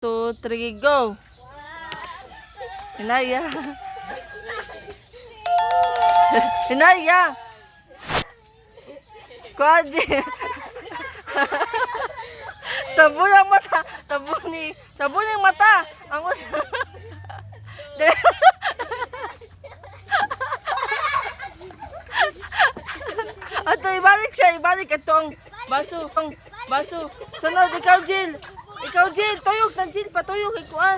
2, 3, go! Hinaya. Hinaya! Kwaji! Tabo yung mata! Tabo yung mata! Ang usa! Ato, ibalik siya! Ibalik! Ito ang baso! Sunod, ikaw, Jill! Ikaw, Jill! Tuyok na, Jill! Patuyok! Ikuan!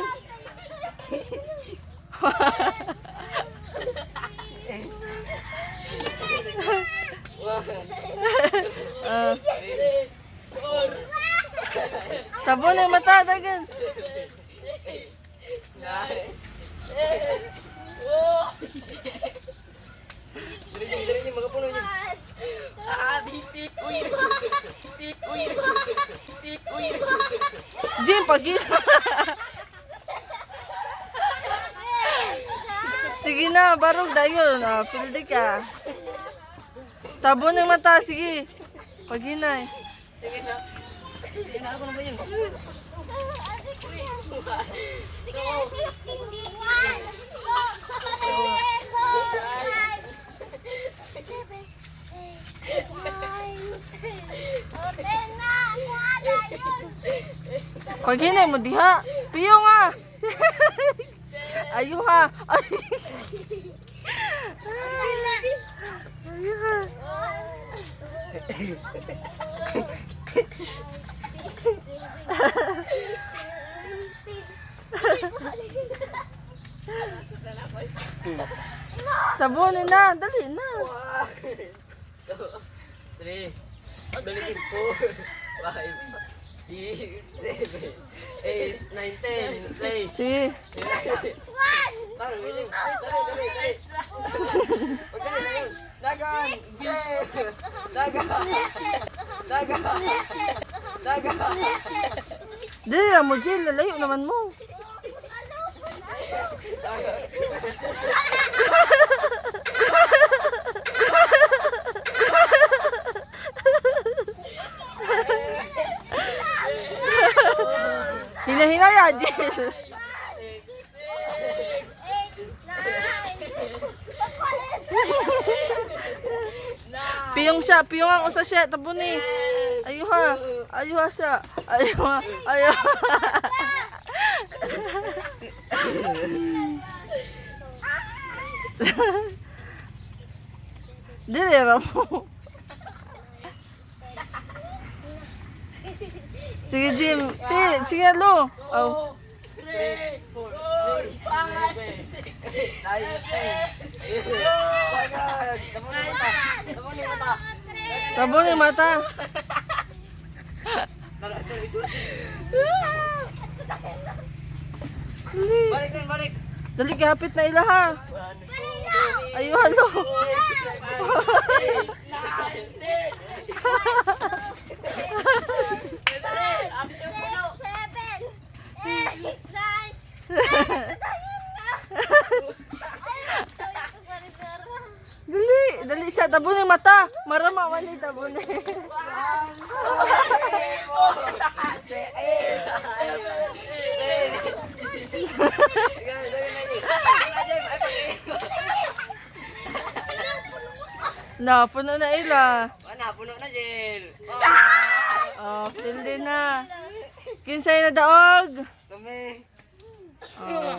Tabo na yung mata! Dagan! Jim, pagi. Sige na, barog dayon. Pildi ka. Tabo ng mata, sige. Pagi na. Sige na. Sige na, ako na ba yun? Pagi na mo diha. Piyo nga. Ayo ha. Ayo ha. Tabunin na, dali na. 3, dalikin 4, 5, 6, 7, 8, 9, 10, play. Sige. Parang, dali. Pagkali. Dagan! Dagan! Dali lang mo, Jill. Lalayo naman mo. Hinahinaya, Jill. Piyong ang usa siya, tabo ni. Ayo ha siya. Ayo. Dili ra mo. Sige, Jim. Sige, lo. Oh. 3, 4, 5, 6, 7, 8. Tabo ni mata. Balik. Dali kahapit na ila ha. Ayo halo. Dali siya, tabo ni mata. Marama wali tabo ni. Na, puno na ila. Puno na, Jill. Oh, pildi na. Kinsay na daog. Kami. Oh.